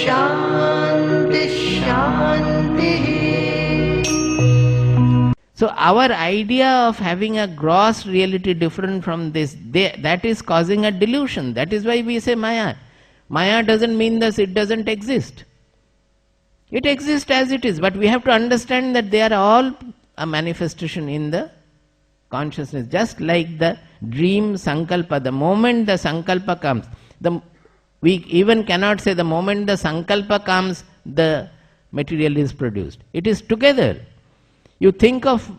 Shanti Shanti. So our idea of having a gross reality different from this, that is causing a delusion. That is why we say Maya. Maya doesn't mean that it doesn't exist. It exists as it is, but we have to understand that they are all a manifestation in the consciousness. Just like the dream sankalpa, the moment the sankalpa comes, we even cannot say the moment the sankalpa comes, the material is produced. It is together. You think of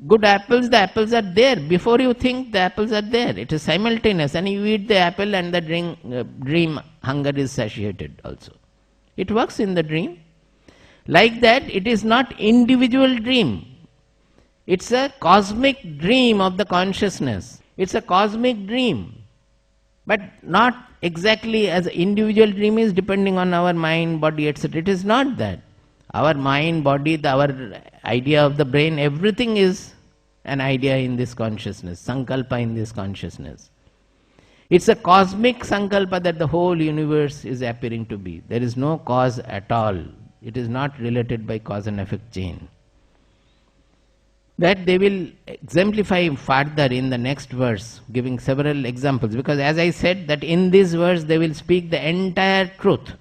good apples, the apples are there. Before you think, the apples are there. It is simultaneous, and you eat the apple and the dream hunger is satiated also. It works in the dream. Like that, it is not individual dream. It's a cosmic dream of the consciousness. It's a cosmic dream. But not exactly as individual dream is depending on our mind, body, etc. It is not that. Our mind, body, our idea of the brain, everything is an idea in this consciousness, sankalpa in this consciousness. It's a cosmic sankalpa that the whole universe is appearing to be. There is no cause at all. It is not related by cause and effect chain. That they will exemplify further in the next verse, giving several examples. Because as I said, that in this verse they will speak the entire truth.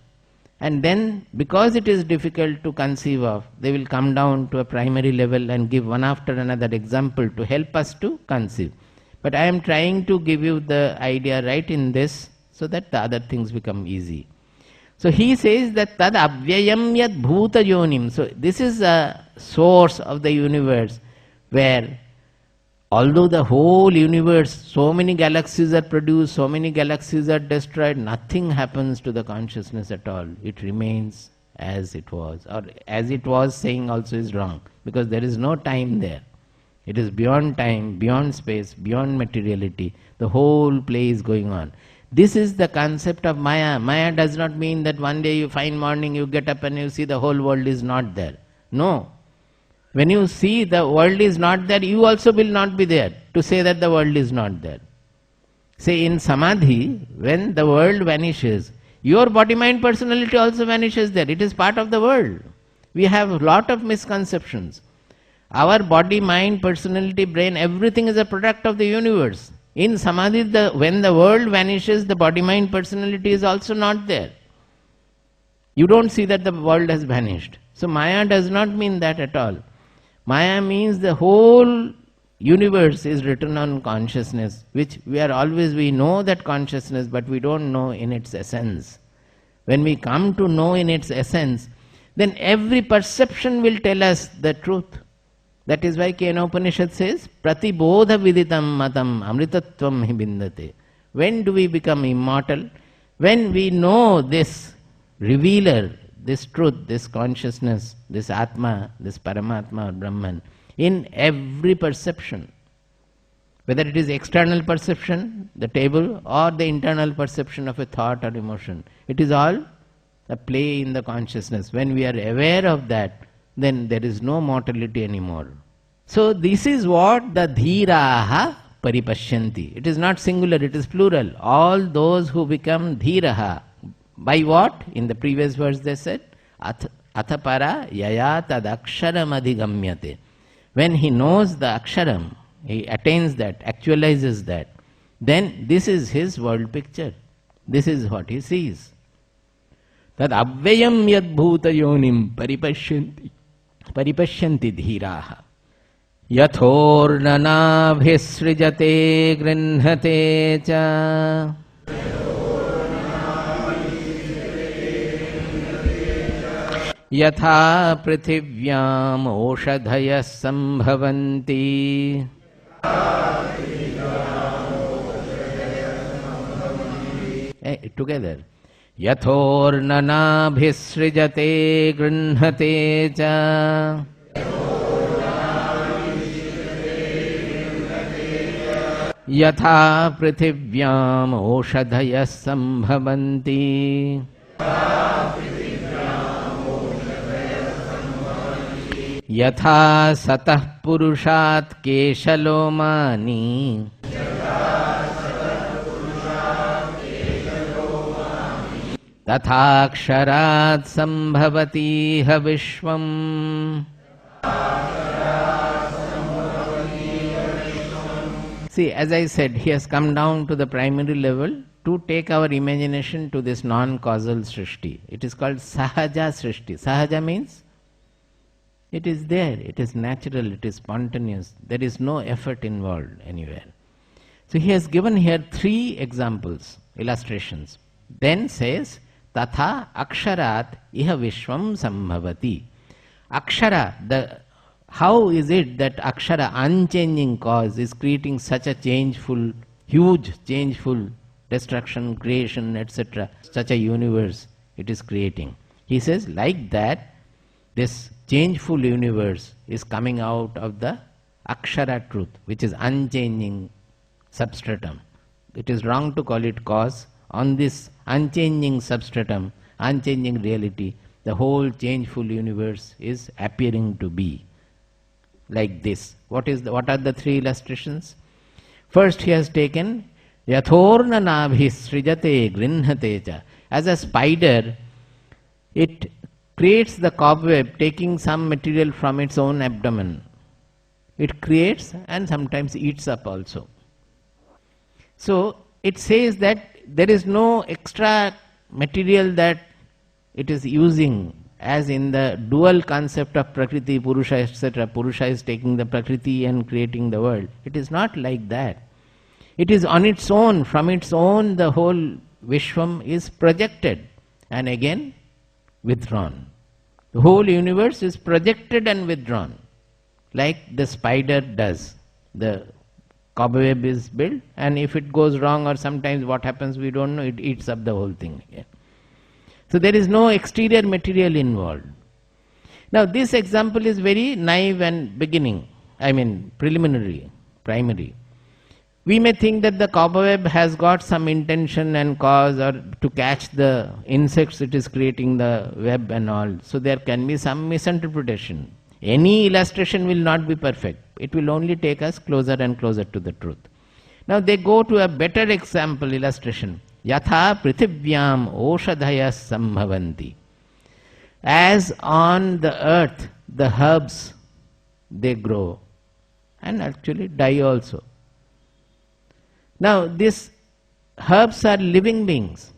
And then, because it is difficult to conceive of, they will come down to a primary level and give one after another example to help us to conceive. But I am trying to give you the idea right in this, so that the other things become easy. So he says that tad avyayam yad bhuta yonim. So this is a source of the universe, where although the whole universe, so many galaxies are produced, so many galaxies are destroyed, nothing happens to the consciousness at all. It remains as it was. Or as it was saying also is wrong, because there is no time there. It is beyond time, beyond space, beyond materiality. The whole play is going on. This is the concept of Maya. Maya does not mean that one day you fine morning you get up and you see the whole world is not there. No. When you see the world is not there, you also will not be there to say that the world is not there. Say in Samadhi, when the world vanishes, your body-mind personality also vanishes there. It is part of the world. We have a lot of misconceptions. Our body, mind, personality, brain, everything is a product of the universe. In Samadhi, when the world vanishes, the body, mind, personality is also not there. You don't see that the world has vanished. So Maya does not mean that at all. Maya means the whole universe is written on consciousness, which we know that consciousness, but we don't know in its essence. When we come to know in its essence, then every perception will tell us the truth. That is why Upanishad says, Pratibodha viditam matam amritatvam hi bindate. When do we become immortal? When we know this revealer, this truth, this consciousness, this Atma, this Paramatma or Brahman, in every perception. Whether it is external perception, the table, or the internal perception of a thought or emotion. It is all a play in the consciousness. When we are aware of that, then there is no mortality anymore. So this is what the dhiraha paripashyanti. It is not singular, it is plural. All those who become dhiraha. By what? In the previous verse they said, athapara yaya tad aksharam adhigamyate. When he knows the aksharam, he attains that, actualizes that, then this is his world picture. This is what he sees. Tad avyayam yad bhuta yonim paripashyanti dhiraha. Yathornanabhisrijate grinhate cha. Yatha prithivyam oshadhayas sambhavanti. Together. Yathornanabhisrijate grinhate cha. Yatha prithivyam oshadhayas sambhavanti. Yatha satah purushat keshalomani. Tathaksharat sambhavati ha vishvam. See, as I said, he has come down to the primary level to take our imagination to this non-causal srishti. It is called sahaja srishti. Sahaja means it is there, it is natural, it is spontaneous. There is no effort involved anywhere. So he has given here 3 examples, illustrations. Then says, Tatha aksharat iha vishvam sambhavati. Akshara, how is it that akshara, unchanging cause, is creating such a changeful, huge changeful destruction, creation, etc., such a universe it is creating? He says, like that, this changeful universe is coming out of the akshara truth, which is unchanging substratum. It is wrong to call it cause. On this unchanging substratum, unchanging reality, the whole changeful universe is appearing to be like this. What are the 3 illustrations? First he has taken yathorna nabhi srijate grinhate cha. As a spider, it creates the cobweb taking some material from its own abdomen. It creates and sometimes eats up also. So it says that there is no extra material that it is using, as in the dual concept of Prakriti, Purusha, etc. Purusha is taking the Prakriti and creating the world. It is not like that. It is on its own, from its own, the whole Vishwam is projected and again withdrawn. The whole universe is projected and withdrawn, like the spider does. The cobweb is built, and if it goes wrong, or sometimes what happens we don't know, it eats up the whole thing again. So there is no exterior material involved. Now this example is very naive and preliminary, primary. We may think that the cobweb has got some intention and cause, or to catch the insects it is creating the web and all. So there can be some misinterpretation. Any illustration will not be perfect. It will only take us closer and closer to the truth. Now they go to a better example, illustration. Yatha prithivyam oshadhayas sambhavanti. As on the earth, the herbs, they grow and actually die also. Now these herbs are living beings,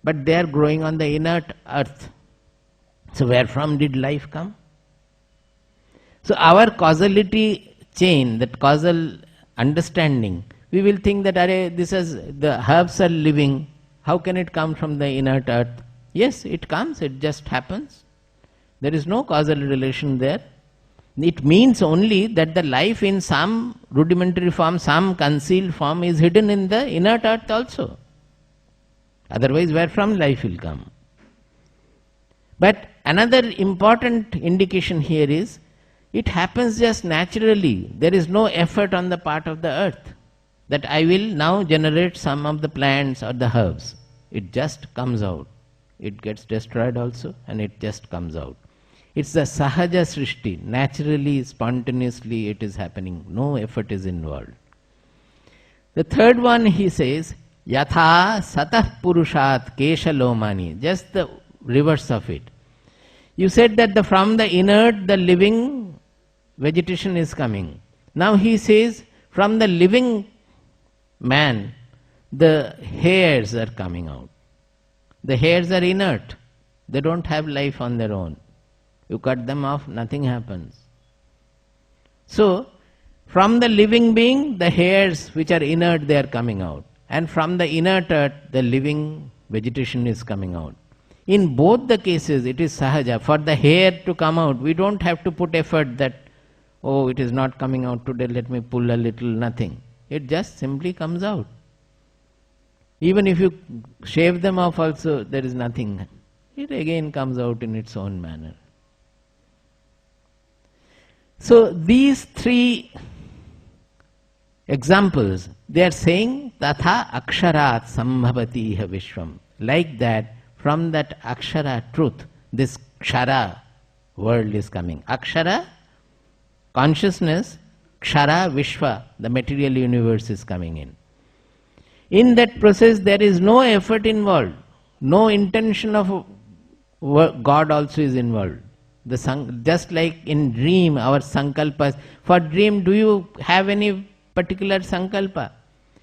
but they are growing on the inert earth. So where from did life come? So our causality chain, that causal understanding, we will think that the herbs are living, how can it come from the inert earth? Yes, it comes, it just happens. There is no causal relation there. It means only that the life in some rudimentary form, some concealed form is hidden in the inert earth also. Otherwise, where from life will come? But another important indication here is, it happens just naturally. There is no effort on the part of the earth that I will now generate some of the plants or the herbs. It just comes out. It gets destroyed also and it just comes out. It's the sahaja srishti. Naturally, spontaneously it is happening. No effort is involved. The third one he says, yatha satah purushat keshalomani. Just the reverse of it. You said that from the inert, the living vegetation is coming. Now he says, from the living man, the hairs are coming out. The hairs are inert. They don't have life on their own. You cut them off, nothing happens. So, from the living being, the hairs which are inert, they are coming out. And from the inert earth, the living vegetation is coming out. In both the cases, it is sahaja. For the hair to come out, we don't have to put effort that, oh, it is not coming out today, let me pull a little, nothing. It just simply comes out. Even if you shave them off also, there is nothing. It again comes out in its own manner. So these 3 examples, they are saying, Tatha aksharat sambhavati iha vishwam. Like that, from that akshara truth, this kshara world is coming. Akshara, consciousness, kshara, vishwa, the material universe is coming in. In that process, there is no effort involved. no intention of God also is involved. Just like in dream, our sankalpas. For dream, do you have any particular sankalpa?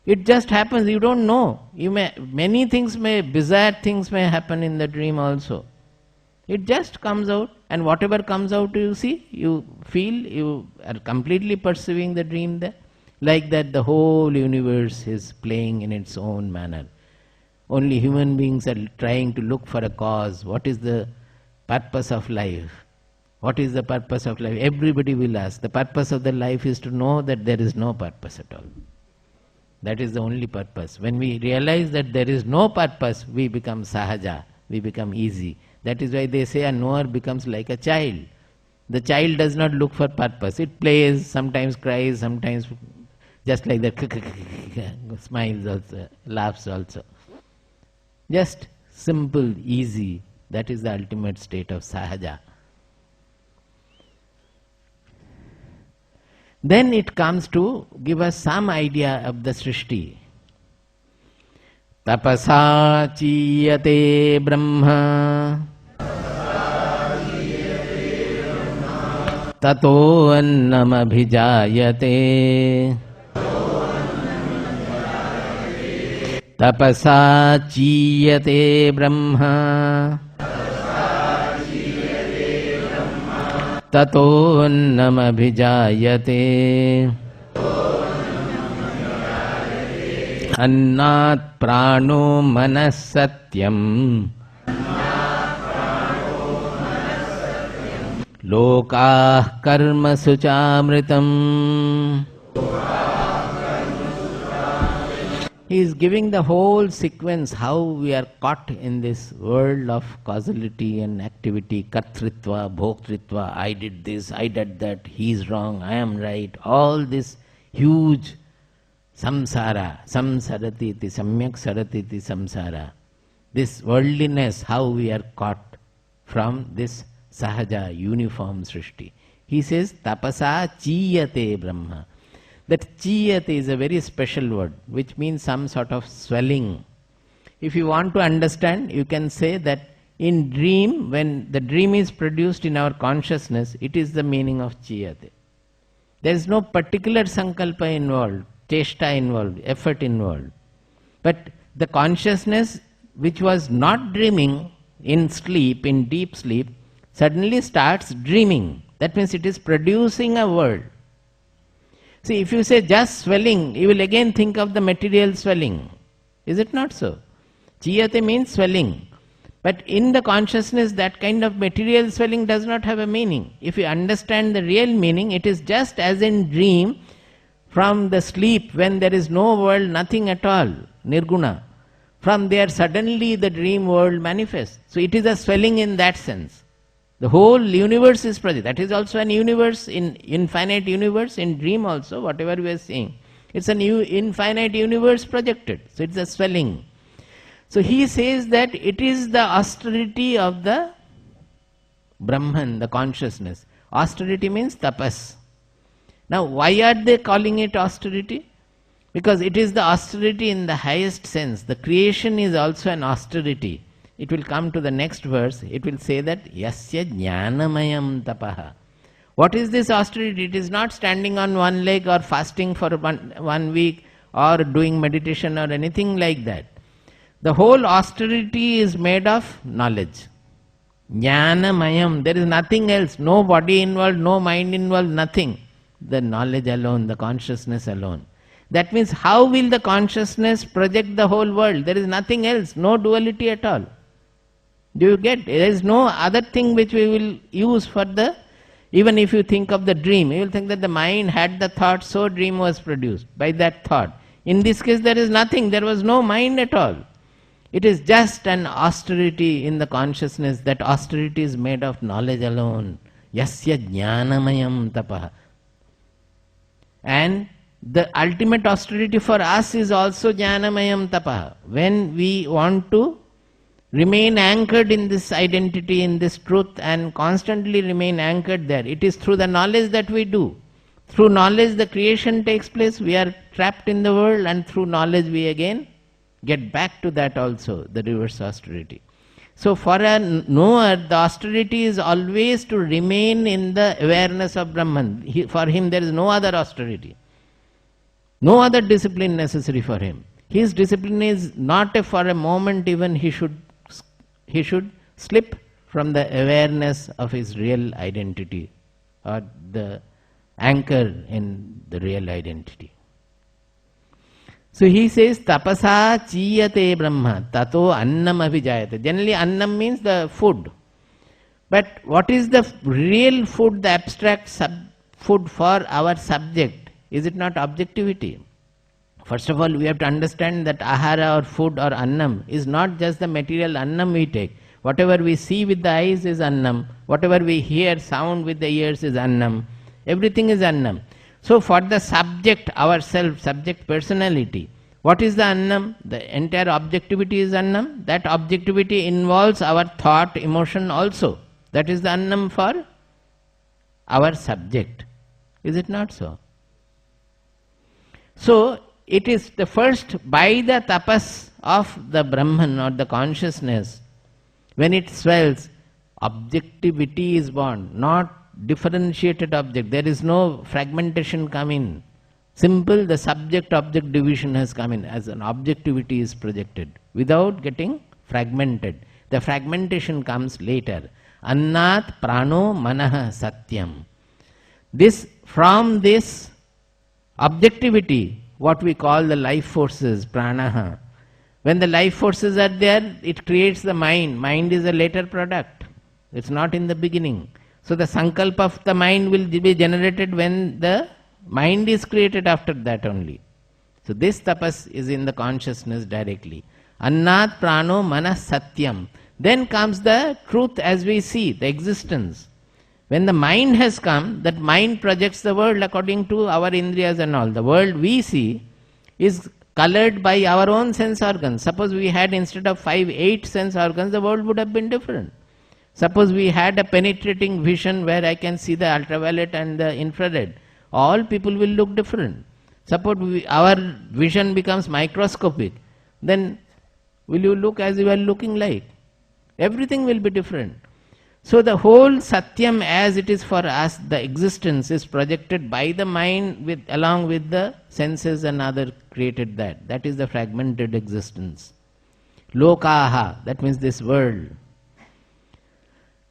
It just happens. You don't know. Many things bizarre things may happen in the dream also. It just comes out, and whatever comes out, you see, you feel, you are completely perceiving the dream there. Like that, the whole universe is playing in its own manner. Only human beings are trying to look for a cause. What is the purpose of life? What is the purpose of life? Everybody will ask. The purpose of the life is to know that there is no purpose at all. That is the only purpose. When we realize that there is no purpose, we become sahaja, we become easy. That is why they say a knower becomes like a child. The child does not look for purpose. It plays, sometimes cries, sometimes just like that, smiles also, laughs also. Just simple, easy. That is the ultimate state of sahaja. Then it comes to give us some idea of the Srishti. Tapasa chiyate brahma tato annam abhijayate. Tapasa chiyate brahma tato annam abhijayate. Annat prano manas satyam lokah karma suchamritam. He is giving the whole sequence how we are caught in this world of causality and activity, kartritva, bhoktritva, I did this, I did that, he is wrong, I am right, all this huge samsara, samsarati iti, samyak sarati iti samsara. This worldliness, how we are caught from this sahaja, uniform srishti. He says, tapasa chiyate brahma. That chiyate is a very special word, which means some sort of swelling. If you want to understand, you can say that in dream, when the dream is produced in our consciousness, it is the meaning of chiyate. There is no particular sankalpa involved, cheshta involved, effort involved. But the consciousness which was not dreaming in sleep, in deep sleep, suddenly starts dreaming. That means it is producing a world. See, if you say just swelling, you will again think of the material swelling. Is it not so? Chiyate means swelling. But in the consciousness, that kind of material swelling does not have a meaning. If you understand the real meaning, it is just as in dream, from the sleep when there is no world, nothing at all, nirguna. From there suddenly the dream world manifests. So it is a swelling in that sense. The whole universe is projected. That is also an universe, in infinite universe, in dream also, whatever we are seeing. It's an infinite universe projected. So it's a swelling. So he says that it is the austerity of the Brahman, the consciousness. Austerity means tapas. Now why are they calling it austerity? Because it is the austerity in the highest sense. The creation is also an austerity. It will come to the next verse. It will say that yasya jnanamayam tapaha. What is this austerity? It is not standing on one leg or fasting for one week or doing meditation or anything like that. The whole austerity is made of knowledge. Jnanamayam. There is nothing else. No body involved, no mind involved, nothing. The knowledge alone, the consciousness alone. That means how will the consciousness project the whole world? There is nothing else. No duality at all. Do you get? There is no other thing which we will use for the, even if you think of the dream, you will think that the mind had the thought, so dream was produced by that thought. In this case there is nothing, there was no mind at all. It is just an austerity in the consciousness. That austerity is made of knowledge alone. Yasya jnanamayam tapaha. And the ultimate austerity for us is also jnanamayam tapaha. When we want to remain anchored in this identity, in this truth, and constantly remain anchored there. It is through the knowledge that we do. Through knowledge the creation takes place, we are trapped in the world, and through knowledge we again get back to that also, the reverse austerity. So for a knower, the austerity is always to remain in the awareness of Brahman. For him there is no other austerity. No other discipline necessary for him. His discipline is not for a moment even he should slip from the awareness of his real identity or the anchor in the real identity. So he says, tapasa chiyate brahma, tato annam abhijayate. Generally annam means the food. But what is the real food, the abstract food for our subject? Is it not objectivity? First of all, we have to understand that ahara or food or annam is not just the material annam we take. Whatever we see with the eyes is annam. Whatever we hear sound with the ears is annam. Everything is annam. So for the subject, ourself, subject personality, what is the annam? The entire objectivity is annam. That objectivity involves our thought, emotion also. That is the annam for our subject. Is it not so? So it is the first, by the tapas of the Brahman or the consciousness, when it swells, objectivity is born, not differentiated object. There is no fragmentation come in. Simple, the subject-object division has come in as an objectivity is projected without getting fragmented. The fragmentation comes later. Annat prano manaha satyam. From this objectivity, what we call the life forces, pranaha. When the life forces are there, it creates the mind. Mind is a later product. It's not in the beginning. So the sankalpa of the mind will be generated when the mind is created after that only. So this tapas is in the consciousness directly. Annat prano manas satyam. Then comes the truth as we see, the existence. When the mind has come, that mind projects the world according to our indriyas and all. The world we see is colored by our own sense organs. Suppose we had instead of 5, 8 sense organs, the world would have been different. Suppose we had a penetrating vision where I can see the ultraviolet and the infrared. All people will look different. Suppose our vision becomes microscopic, then will you look as you are looking like? Everything will be different. So the whole satyam as it is for us, the existence is projected by the mind along with the senses and other created that. That is the fragmented existence. Lokaha, that means this world.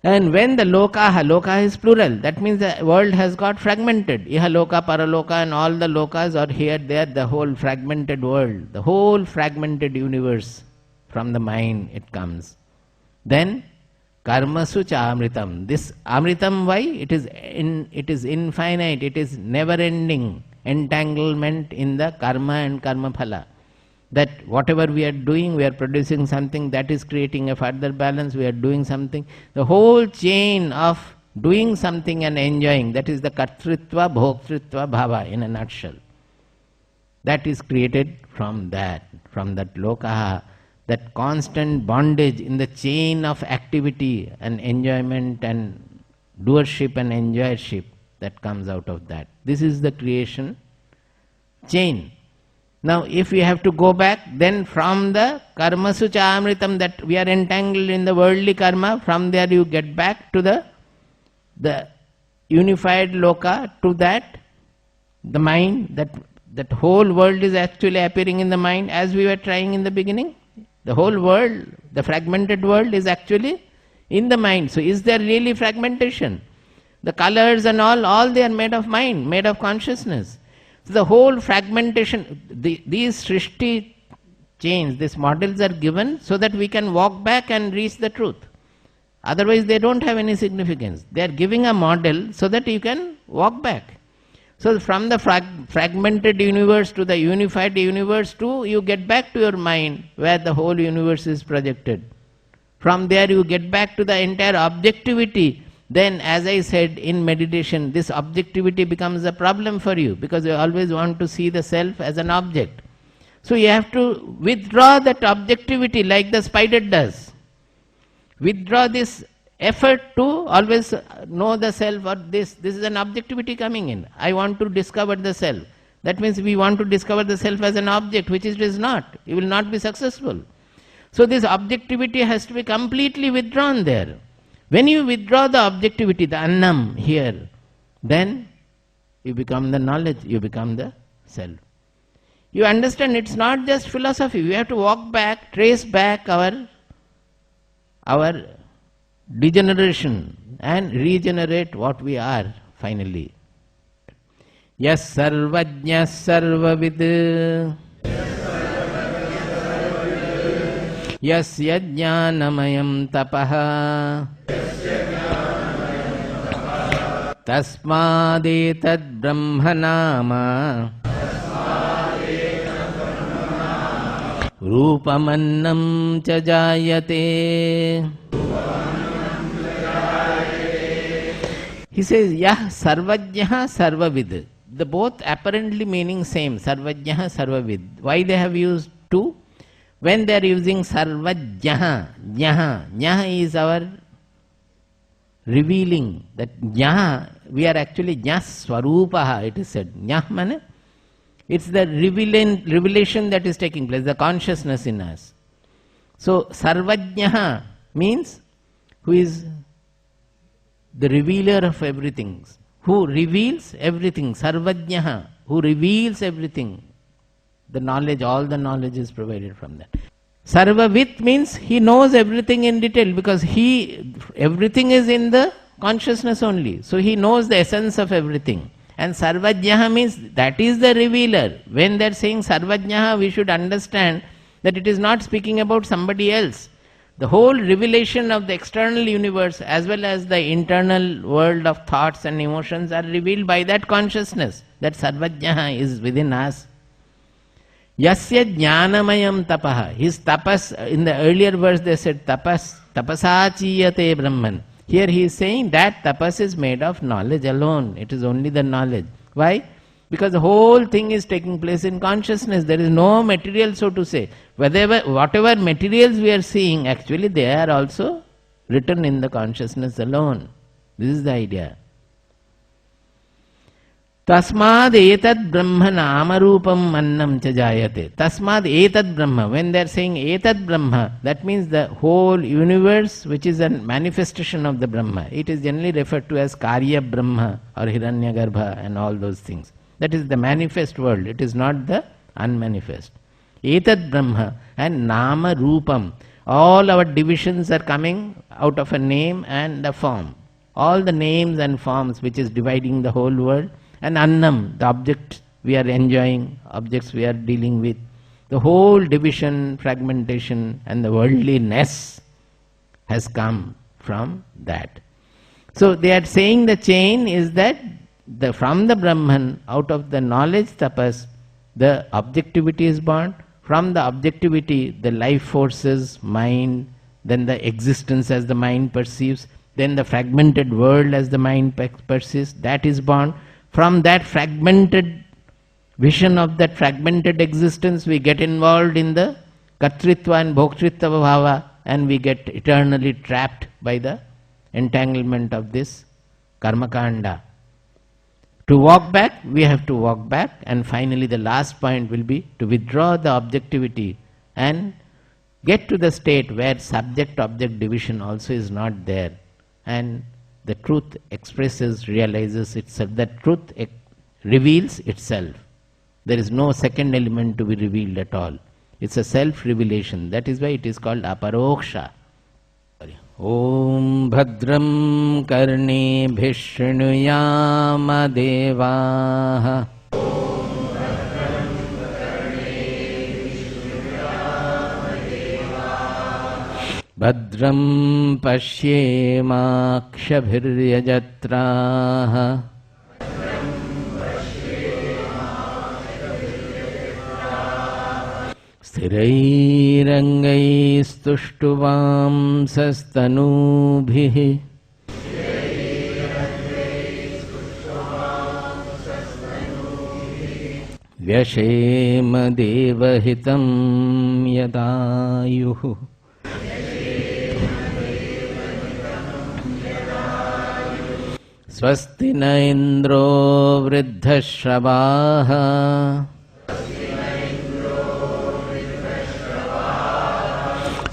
And when the loka is plural, that means the world has got fragmented. Iha loka, paraloka and all the lokas are here, there, the whole fragmented world, the whole fragmented universe from the mind it comes. Then karmasu cha amritam. This amritam, why? It is infinite, it is never ending entanglement in the karma and karma phala. That whatever we are doing, we are producing something that is creating a further balance, we are doing something. The whole chain of doing something and enjoying, that is the kartritva, bhoktritva, bhava in a nutshell. That is created from that lokaha, that constant bondage in the chain of activity and enjoyment and doership and enjoyership that comes out of that. This is the creation chain. Now if we have to go back, then from the karmasu cha amritam, that we are entangled in the worldly karma, from there you get back to the unified loka, to that, the mind, that whole world is actually appearing in the mind as we were trying in the beginning. The whole world, the fragmented world is actually in the mind. So is there really fragmentation? The colors and all they are made of mind, made of consciousness. So the whole fragmentation, these Srishti chains, these models are given so that we can walk back and reach the truth. Otherwise they don't have any significance. They are giving a model so that you can walk back. So from the fragmented universe to the unified universe you get back to your mind where the whole universe is projected. From there you get back to the entire objectivity. Then as I said in meditation, this objectivity becomes a problem for you because you always want to see the self as an object. So you have to withdraw that objectivity like the spider does. Withdraw this effort to always know the self, or this is an objectivity coming in. I want to discover the self. That means we want to discover the self as an object, which it is not. You will not be successful. So this objectivity has to be completely withdrawn there. When you withdraw the objectivity, the annam here, then you become the knowledge, you become the self. You understand, it's not just philosophy. We have to walk back, trace back our degeneration and regenerate what we are finally. Yas sarvajna sarvavid yasya jnanamayam tapaha tasmadetad brahmanama rupamannam cha jayate. He says, Yah sarvajnaha sarvavid. The both apparently meaning same, sarvajnaha sarvavid. Why they have used two? When they are using sarvajnaha, jnaha is our revealing. That jnaha, we are actually jnas swarupaha, it is said. Jnah mane? It's the revelation that is taking place, the consciousness in us. So sarvajnaha means who is the revealer of everything, who reveals everything, sarvajnaha, who reveals everything. The knowledge, all the knowledge is provided from that. Sarvavit means he knows everything in detail, because everything is in the consciousness only. So he knows the essence of everything. And sarvajnaha means that is the revealer. When they are saying sarvajnaha, we should understand that it is not speaking about somebody else. The whole revelation of the external universe as well as the internal world of thoughts and emotions are revealed by that consciousness. That sarvajnaha is within us. Yasya jnanamayam tapaha. His tapas, in the earlier verse they said tapas, tapasachiyate brahman. Here he is saying that tapas is made of knowledge alone. It is only the knowledge. Why? Because the whole thing is taking place in consciousness. There is no material, so to say. Whatever materials we are seeing, actually they are also written in the consciousness alone. This is the idea. Tasmad etad brahma namarupam annam cha jayate. Tasmad etad brahma. When they are saying etad brahma, that means the whole universe which is a manifestation of the Brahma. It is generally referred to as Karya Brahma or Hiranyagarbha and all those things. That is the manifest world. It is not the unmanifest. Etad Brahma and Nama Rupam. All our divisions are coming out of a name and a form. All the names and forms which is dividing the whole world. And Annam, the object we are enjoying, objects we are dealing with. The whole division, fragmentation and the worldliness has come from that. So they are saying the chain is that from the Brahman, out of the knowledge tapas, the objectivity is born. From the objectivity, the life forces, mind, then the existence as the mind perceives, then the fragmented world as the mind perceives, that is born. From that fragmented vision of that fragmented existence, we get involved in the Kartritva and Bhoktritva bhava, and we get eternally trapped by the entanglement of this karmakanda. To walk back, we have to walk back, and finally the last point will be to withdraw the objectivity and get to the state where subject-object division also is not there, and the truth expresses, realizes itself. That truth reveals itself. There is no second element to be revealed at all. It's a self-revelation. That is why it is called aparoksha. Om bhadram karne bhishnuyama devaha Bhadram pashyemakshabhiryajatraha Sthirairangaistushtuvam sastanubhihi Vyashema devahitam yadayuhu Swasti na indro vriddhashrabaha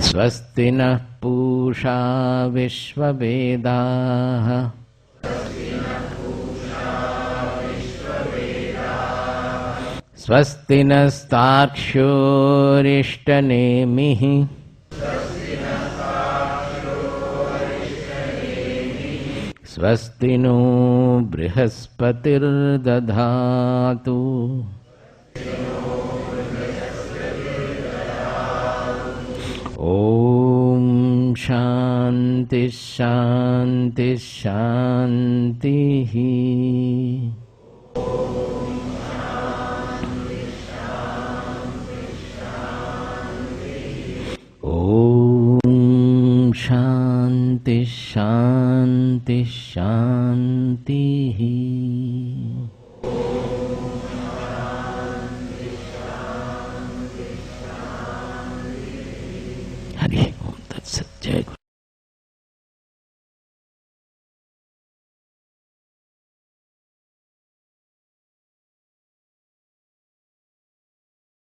Swasti na pusha vishvavedaha Swasti nastakshorishtanemihi Swasti no brihaspatirdadhatu Om Shanti Shanti Shanti Om Shanti Shanti Shanti